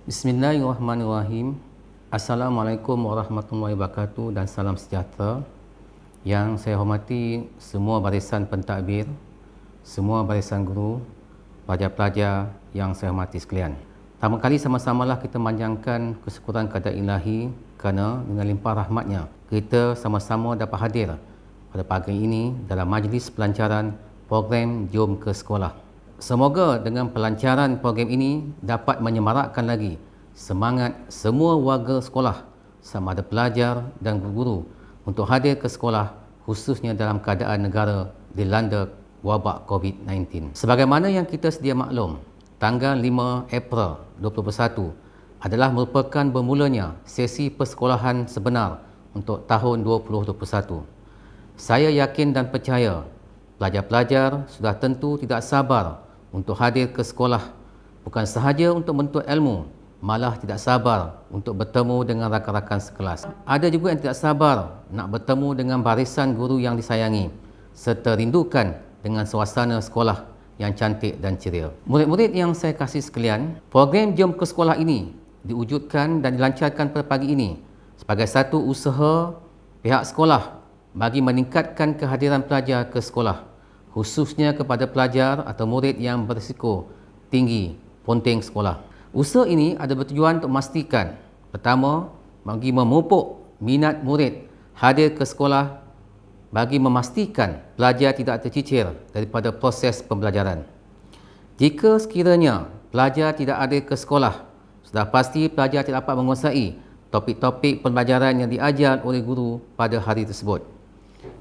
Bismillahirrahmanirrahim. Assalamualaikum warahmatullahi wabarakatuh dan salam sejahtera. Yang saya hormati semua barisan pentadbir, semua barisan guru, pelajar-pelajar yang saya hormati sekalian. Pertama kali sama-samalah kita manjangkan kesyukuran kepada Ilahi kerana dengan limpah rahmatnya kita sama-sama dapat hadir pada pagi ini dalam majlis pelancaran program Jom ke Sekolah. Semoga dengan pelancaran program ini dapat menyemarakkan lagi semangat semua warga sekolah sama ada pelajar dan guru untuk hadir ke sekolah khususnya dalam keadaan negara dilanda wabak COVID-19. Sebagaimana yang kita sedia maklum, tanggal 5 April 2021 adalah merupakan bermulanya sesi persekolahan sebenar untuk tahun 2021. Saya yakin dan percaya pelajar-pelajar sudah tentu tidak sabar untuk hadir ke sekolah, bukan sahaja untuk menuntut ilmu, malah tidak sabar untuk bertemu dengan rakan-rakan sekelas. Ada juga yang tidak sabar nak bertemu dengan barisan guru yang disayangi serta rindukan dengan suasana sekolah yang cantik dan ceria. Murid-murid yang saya kasih sekalian, program Jom ke Sekolah ini diwujudkan dan dilancarkan pada pagi ini sebagai satu usaha pihak sekolah bagi meningkatkan kehadiran pelajar ke sekolah, khususnya kepada pelajar atau murid yang berisiko tinggi ponteng sekolah. Usaha ini ada bertujuan untuk memastikan, pertama, bagi memupuk minat murid hadir ke sekolah bagi memastikan pelajar tidak tercicir daripada proses pembelajaran. Jika sekiranya pelajar tidak hadir ke sekolah, sudah pasti pelajar tidak dapat menguasai topik-topik pembelajaran yang diajar oleh guru pada hari tersebut.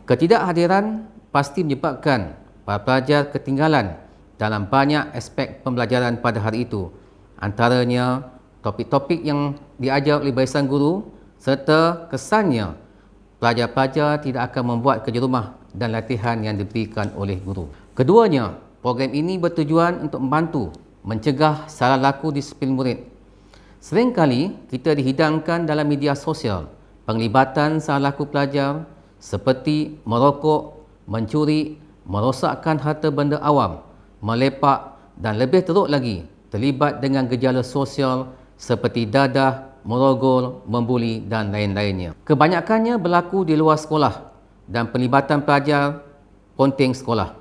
Ketidakhadiran pasti menyebabkan para pelajar ketinggalan dalam banyak aspek pembelajaran pada hari itu, antaranya topik-topik yang diajar oleh barisan guru serta kesannya pelajar-pelajar tidak akan membuat kerja rumah dan latihan yang diberikan oleh guru. Keduanya, program ini bertujuan untuk membantu mencegah salah laku disiplin murid. Seringkali kita dihidangkan dalam media sosial penglibatan salah laku pelajar seperti merokok, mencuri, merosakkan harta benda awam, melepak dan lebih teruk lagi terlibat dengan gejala sosial seperti dadah, merogol, membuli dan lain-lainnya. Kebanyakannya berlaku di luar sekolah dan pelibatan pelajar ponteng sekolah.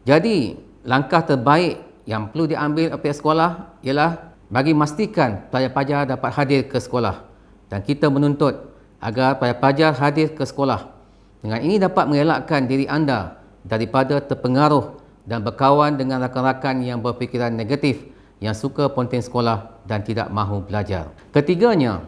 Jadi, langkah terbaik yang perlu diambil oleh pihak sekolah ialah bagi memastikan pelajar-pelajar dapat hadir ke sekolah, dan kita menuntut agar pelajar-pelajar hadir ke sekolah. Dengan ini dapat mengelakkan diri anda daripada terpengaruh dan berkawan dengan rakan-rakan yang berfikiran negatif, yang suka ponteng sekolah dan tidak mahu belajar. Ketiganya,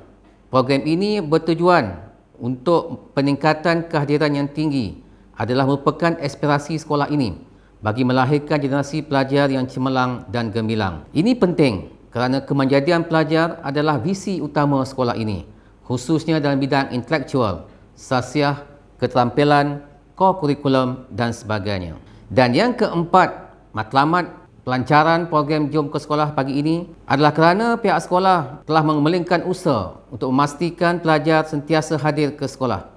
program ini bertujuan untuk peningkatan kehadiran yang tinggi adalah merupakan aspirasi sekolah ini bagi melahirkan generasi pelajar yang cemerlang dan gemilang. Ini penting kerana kemanjadian pelajar adalah visi utama sekolah ini, khususnya dalam bidang intelektual, sasiah, keterampilan, kurikulum dan sebagainya. Dan yang keempat, matlamat pelancaran program Jom ke Sekolah pagi ini adalah kerana pihak sekolah telah mengemelingkan usaha untuk memastikan pelajar sentiasa hadir ke sekolah.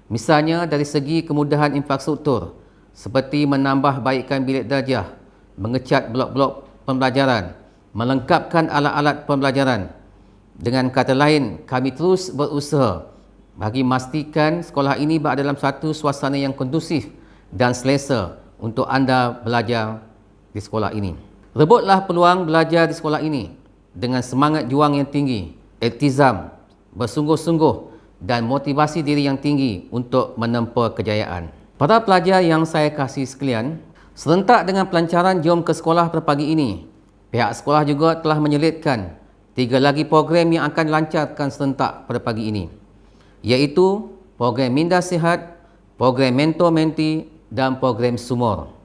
Misalnya dari segi kemudahan infrastruktur seperti menambah baikkan bilik darjah, mengecat blok-blok pembelajaran, melengkapkan alat-alat pembelajaran. Dengan kata lain, kami terus berusaha bagi memastikan sekolah ini berada dalam satu suasana yang kondusif dan selesa untuk anda belajar di sekolah ini. Rebutlah peluang belajar di sekolah ini dengan semangat juang yang tinggi, iltizam, bersungguh-sungguh dan motivasi diri yang tinggi untuk menempa kejayaan. Para pelajar yang saya kasih sekalian, serentak dengan pelancaran Jom ke Sekolah pada pagi ini, pihak sekolah juga telah menyelitkan 3 lagi program yang akan dilancarkan serentak pada pagi ini, iaitu program Minda Sihat, program Mentor Menti dan program Sumur.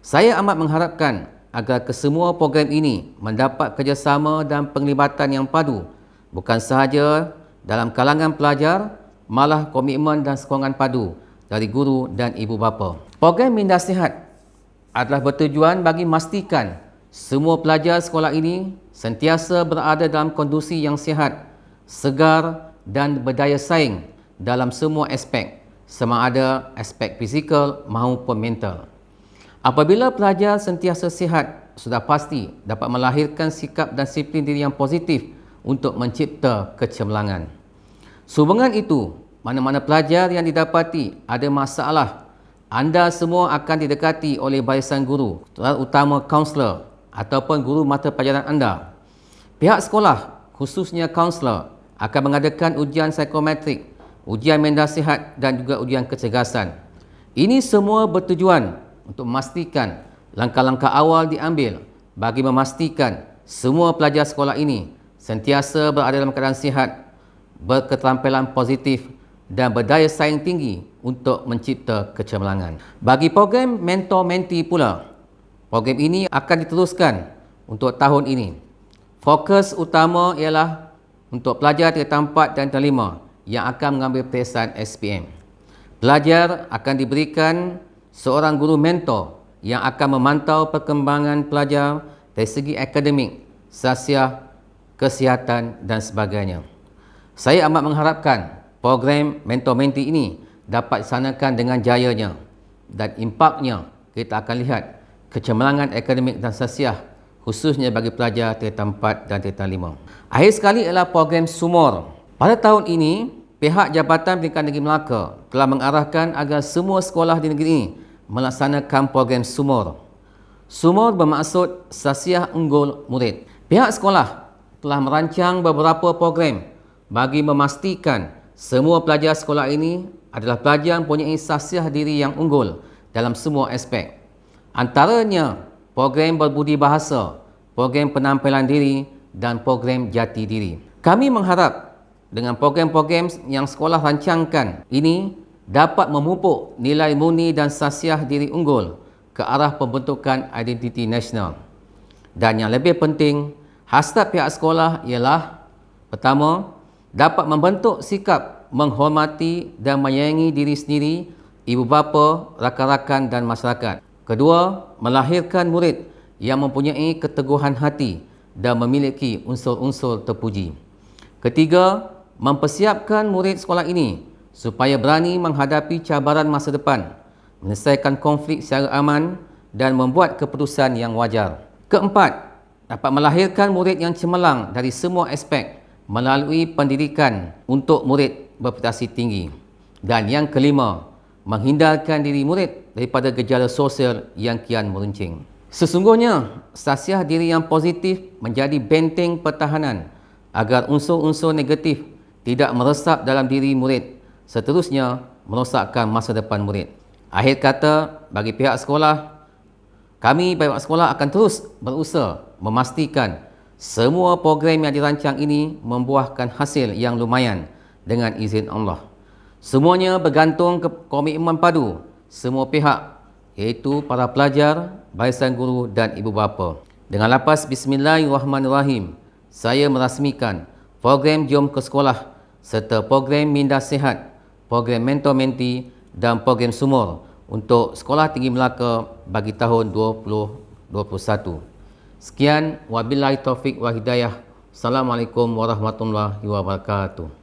Saya amat mengharapkan agar kesemua program ini mendapat kerjasama dan penglibatan yang padu, bukan sahaja dalam kalangan pelajar, malah komitmen dan sokongan padu dari guru dan ibu bapa. Program Minda Sihat adalah bertujuan bagi memastikan semua pelajar sekolah ini sentiasa berada dalam kondisi yang sihat, segar dan berdaya saing dalam semua aspek, sama ada aspek fizikal maupun mental. Apabila pelajar sentiasa sihat, sudah pasti dapat melahirkan sikap dan disiplin diri yang positif untuk mencipta kecemerlangan. Sehubungan itu, mana-mana pelajar yang didapati ada masalah, anda semua akan didekati oleh barisan guru, terutama kaunselor ataupun guru mata pelajaran anda. Pihak sekolah, khususnya kaunselor, akan mengadakan ujian psikometrik, ujian minda sihat dan juga ujian kecergasan. Ini semua bertujuan untuk memastikan langkah-langkah awal diambil bagi memastikan semua pelajar sekolah ini sentiasa berada dalam keadaan sihat, berketerampilan positif dan berdaya saing tinggi untuk mencipta kecemerlangan. Bagi program mentor-mentee pula, program ini akan diteruskan untuk tahun ini. Fokus utama ialah untuk pelajar tingkatan 4 dan tingkatan 5 yang akan mengambil peperiksaan SPM. Pelajar akan diberikan seorang guru mentor yang akan memantau perkembangan pelajar dari segi akademik, sosial, kesihatan dan sebagainya. Saya amat mengharapkan program mentor-mentee ini dapat dilaksanakan dengan jayanya dan impaknya kita akan lihat kecemerlangan akademik dan sosial khususnya bagi pelajar tingkatan 4 dan tingkatan 5. Akhir sekali adalah program Sumor. Pada tahun ini, pihak Jabatan Pendidikan Negeri Melaka telah mengarahkan agar semua sekolah di negeri ini melaksanakan program Sumor. Sumor bermaksud Sasiah Unggul Murid. Pihak sekolah telah merancang beberapa program bagi memastikan semua pelajar sekolah ini adalah pelajar yang mempunyai sasiah diri yang unggul dalam semua aspek. Antaranya program berbudi bahasa, program penampilan diri dan program jati diri. Kami mengharap dengan program-program yang sekolah rancangkan ini dapat memupuk nilai murni dan sasiah diri unggul ke arah pembentukan identiti nasional. Dan yang lebih penting, hasrat pihak sekolah ialah pertama, dapat membentuk sikap menghormati dan menyayangi diri sendiri, ibu bapa, rakan-rakan dan masyarakat. Kedua, melahirkan murid yang mempunyai keteguhan hati dan memiliki unsur-unsur terpuji. Ketiga, mempersiapkan murid sekolah ini supaya berani menghadapi cabaran masa depan, menyelesaikan konflik secara aman dan membuat keputusan yang wajar. Keempat, dapat melahirkan murid yang cemerlang dari semua aspek melalui pendidikan untuk murid berprestasi tinggi. Dan yang kelima, menghindarkan diri murid daripada gejala sosial yang kian meruncing. Sesungguhnya, sasiah diri yang positif menjadi benteng pertahanan agar unsur-unsur negatif tidak meresap dalam diri murid, seterusnya merosakkan masa depan murid. Akhir kata, bagi pihak sekolah, kami pihak sekolah akan terus berusaha memastikan semua program yang dirancang ini membuahkan hasil yang lumayan dengan izin Allah. Semuanya bergantung ke komitmen padu semua pihak, iaitu para pelajar, barisan guru dan ibu bapa. Dengan lafaz Bismillahirrahmanirrahim, saya merasmikan program Jom ke Sekolah serta program Minda Sihat, program Mentor-Mentee dan program Sumor untuk Sekolah Tinggi Melaka bagi tahun 2021. Sekian, wabillahi taufik wa hidayah. Assalamualaikum warahmatullahi wabarakatuh.